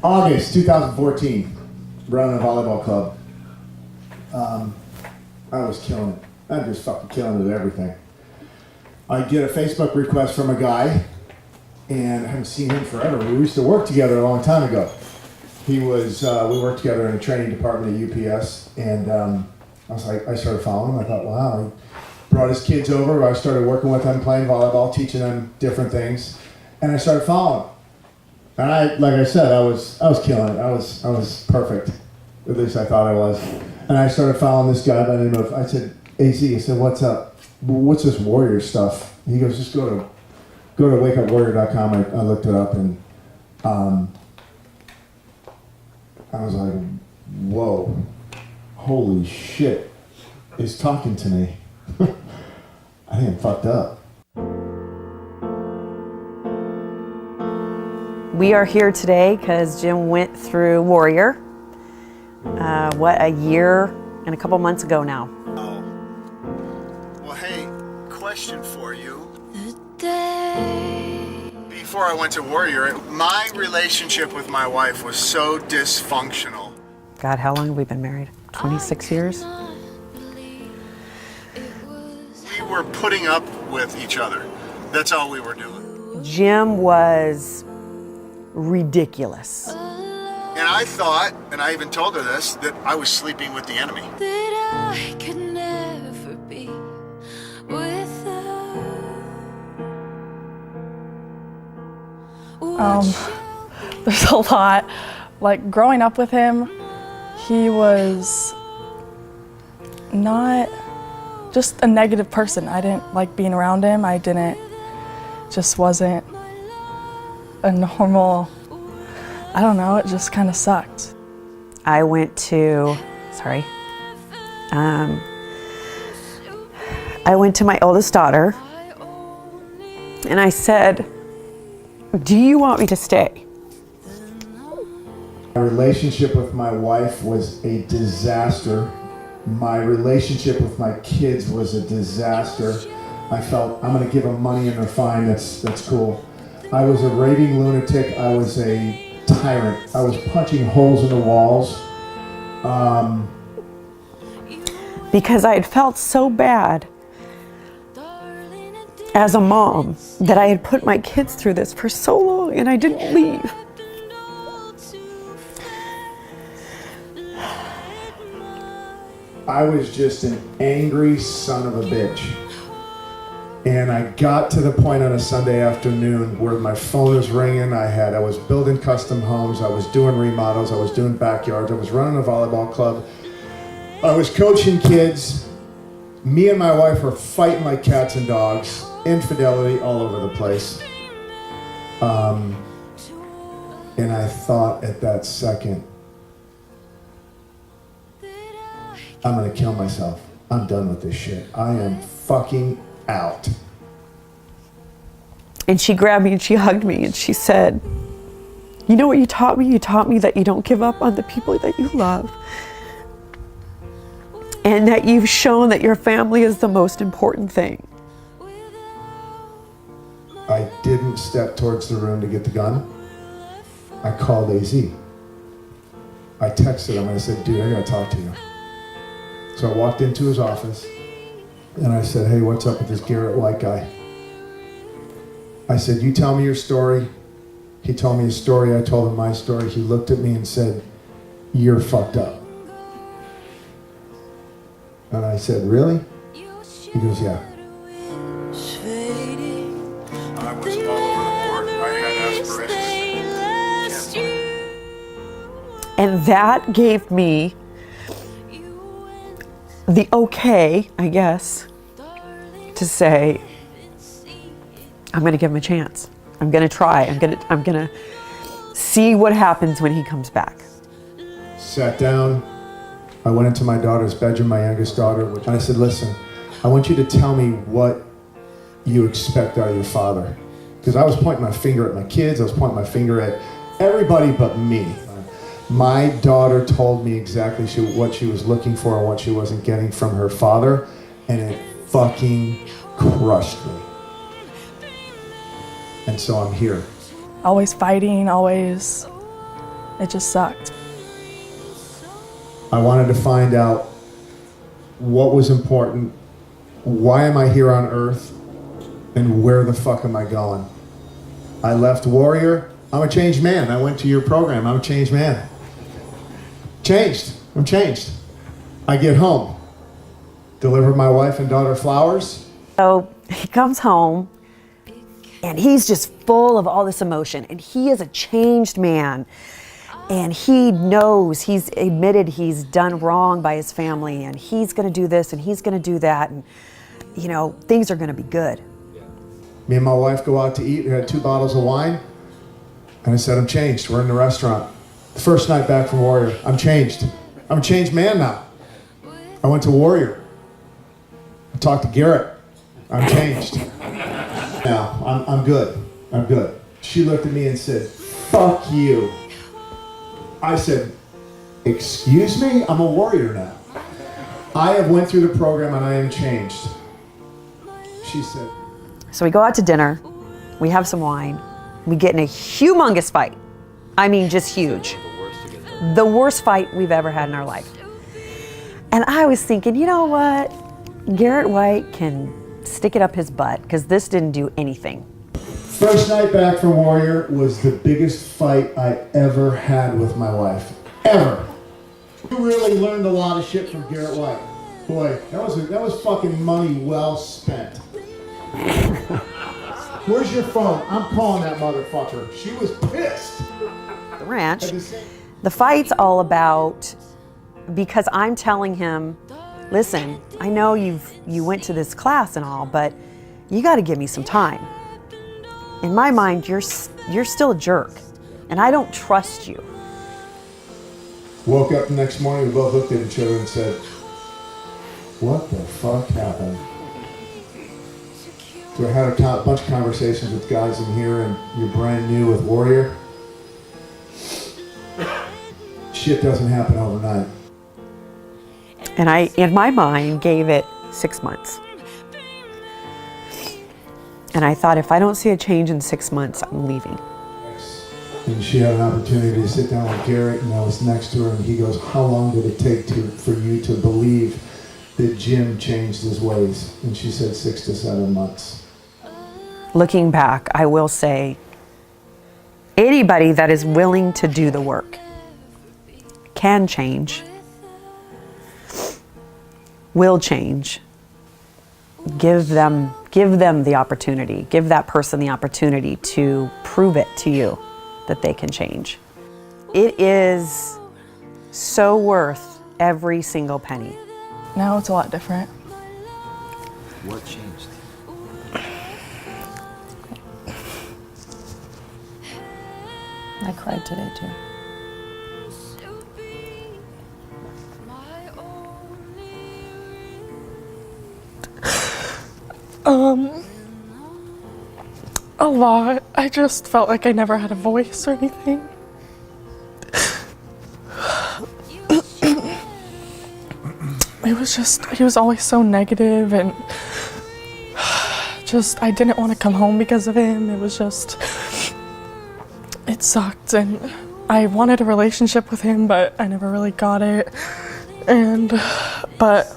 August 2014, running a volleyball club. I was killing it. I'm just fucking killing it at everything. I get a Facebook request from a guy, and I haven't seen him forever. We used to work together a long time ago. He was, we worked together in a training department at UPS, and I started following him. I thought, wow, he brought his kids over. I started working with them, playing volleyball, teaching them different things, and I started following him. And like I said, I was killing it. I was perfect. At least I thought I was. And I started following this guy by the name of, I said, AZ, I said, what's up? What's this Warrior stuff? He goes, just go to wakeupwarrior.com. I looked it up, and I was like, whoa, holy shit, he's talking to me. I think I'm fucked up. We are here today because Jim went through Warrior, a year and a couple months ago now. Oh. Well, hey, question for you. Before I went to Warrior, my relationship with my wife was so dysfunctional. God, how long have we been married? 26 years? We were putting up with each other. That's all we were doing. Jim was ridiculous. And I thought, and I even told her this, that I was sleeping with the enemy. That I could never be There's a lot. Like, growing up with him, he was not just a negative person. I didn't like being around him. Just wasn't a normal, I don't know, it just kind of sucked. I went to my oldest daughter and I said, do you want me to stay? My relationship with my wife was a disaster. My relationship with my kids was a disaster. I felt, I'm gonna give them money and they're fine, that's cool. I was a raving lunatic. I was a tyrant. I was punching holes in the walls. Because I had felt so bad as a mom that I had put my kids through this for so long and I didn't leave. I was just an angry son of a bitch. And I got to the point on a Sunday afternoon where my phone was ringing. I was building custom homes. I was doing remodels. I was doing backyards. I was running a volleyball club. I was coaching kids. Me and my wife were fighting like cats and dogs. Infidelity all over the place. And I thought at that second, I'm gonna kill myself. I'm done with this shit. I am fucking out. And she grabbed me and she hugged me and she said, you know what you taught me? You taught me that you don't give up on the people that you love. And that you've shown that your family is the most important thing. I didn't step towards the room to get the gun. I called AZ. I texted him and I said, dude, I gotta talk to you. So I walked into his office and I said, hey, what's up with this Garrett White guy? I said, you tell me your story. He told me his story, I told him my story. He looked at me and said, you're fucked up. And I said, really? He goes, yeah. I was all over the board. I had aspirations. And that gave me the okay, I guess, to say, I'm going to give him a chance. I'm going to try. I'm going to see what happens when he comes back. Sat down. I went into my daughter's bedroom, my youngest daughter, and I said, listen, I want you to tell me what you expect out of your father. Because I was pointing my finger at my kids. I was pointing my finger at everybody but me. My daughter told me exactly what she was looking for and what she wasn't getting from her father, and it fucking crushed me. And so I'm here. Always fighting, always, it just sucked. I wanted to find out what was important, why am I here on earth, and where the fuck am I going? I left Warrior. I'm a changed man. I went to your program. I'm a changed man. Changed. I'm changed. I get home, deliver my wife and daughter flowers. So he comes home and he's just full of all this emotion, and he is a changed man. And he knows, he's admitted he's done wrong by his family, and he's going to do this and he's going to do that, and you know, things are going to be good. Me and my wife go out to eat. We had 2 bottles of wine. And I said, I'm changed. We're in the restaurant. The first night back from Warrior, I'm changed. I'm a changed man now. I went to Warrior. I talked to Garrett. I'm changed. Now, I'm good. I'm good. She looked at me and said, fuck you. I said, excuse me? I'm a Warrior now. I have went through the program and I am changed. She said. So we go out to dinner, we have some wine, we get in a humongous fight. I mean, just huge. The worst fight we've ever had in our life. And I was thinking, you know what? Garrett White can stick it up his butt, because this didn't do anything. First night back from Warrior was the biggest fight I ever had with my wife. Ever. We really learned a lot of shit from Garrett White. Boy, that was fucking money well spent. Where's your phone? I'm calling that motherfucker. She was pissed. The ranch. The fight's all about, because I'm telling him, listen, I know you went to this class and all, but you got to give me some time. In my mind, you're still a jerk, and I don't trust you. Woke up the next morning, we both looked at each other and said, what the fuck happened? So I had a bunch of conversations with guys in here, and you're brand new with Warrior. Shit doesn't happen overnight. And I, in my mind, gave it 6 months. And I thought, if I don't see a change in 6 months, I'm leaving. And she had an opportunity to sit down with Garrett, and I was next to her, and he goes, how long did it take for you to believe that Jim changed his ways? And she said 6 to 7 months. Looking back, I will say, anybody that is willing to do the work can change, will change. Give them the opportunity. Give that person the opportunity to prove it to you that they can change. It is so worth every single penny. Now it's a lot different. What changed? I cried today too. A lot. I just felt like I never had a voice or anything. He was always so negative, and just, I didn't want to come home because of him. It sucked, and I wanted a relationship with him, but I never really got it. But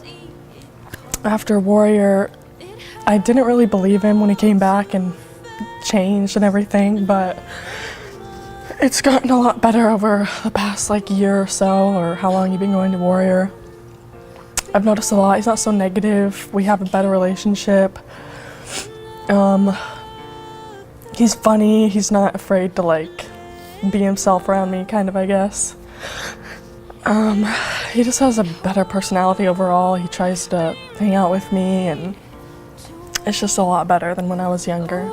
after Warrior, I didn't really believe him when he came back and changed and everything, but it's gotten a lot better over the past year or so, or how long you've been going to Warrior. I've noticed a lot. He's not so negative. We have a better relationship. He's funny. He's not afraid to be himself around me, kind of, I guess. He just has a better personality overall. He tries to hang out with me, and it's just a lot better than when I was younger.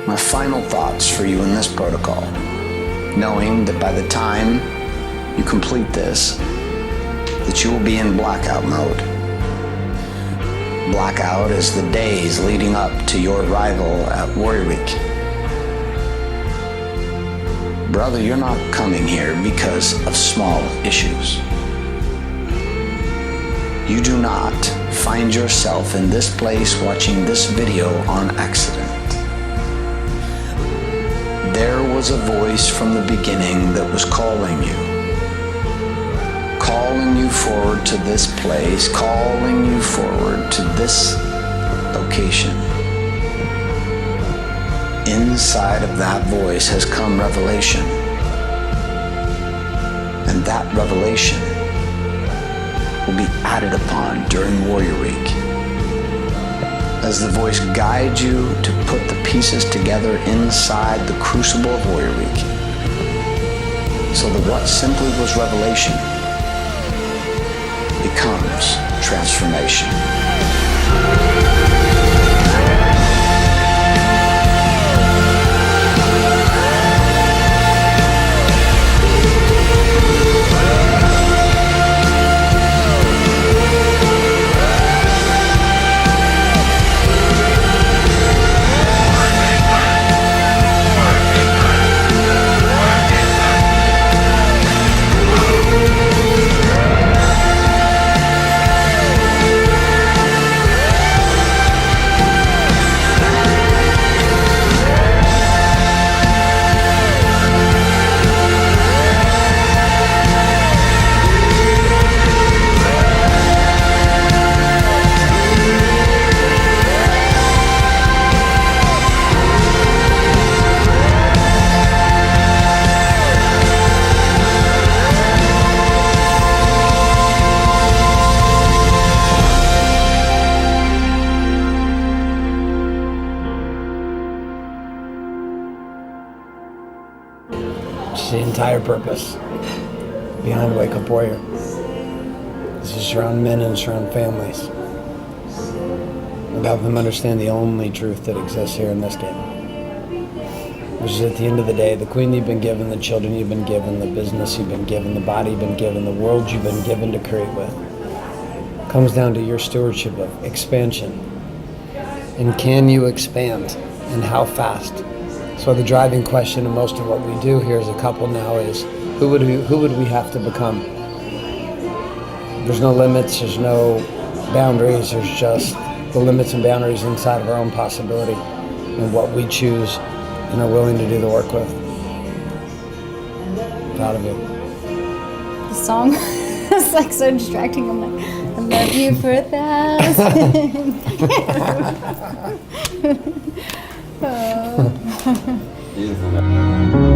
My final thoughts for you in this protocol, knowing that by the time you complete this, that you will be in blackout mode. Blackout is the days leading up to your arrival at Warrior Week. Brother, you're not coming here because of small issues. You do not find yourself in this place watching this video on accident. There was a voice from the beginning that was calling you forward to this place, calling you forward to this location. Inside of that voice has come revelation, and that revelation will be added upon during Warrior Week, as the voice guides you to put the pieces together inside the crucible of Warrior Week, so that what simply was revelation becomes transformation. The entire purpose behind Wake Up Warrior is to surround men and surround families and help them understand the only truth that exists here in this game, which is, at the end of the day, the queen you've been given, the children you've been given, the business you've been given, the body you've been given, the world you've been given to create with, comes down to your stewardship of expansion. And can you expand, and how fast? So the driving question in most of what we do here as a couple now is, who would we have to become? There's no limits, there's no boundaries, there's just the limits and boundaries inside of our own possibility and what we choose and are willing to do the work with. Proud of you. The song is so distracting. I'm like, I love you for 1,000. Oh. Beautiful.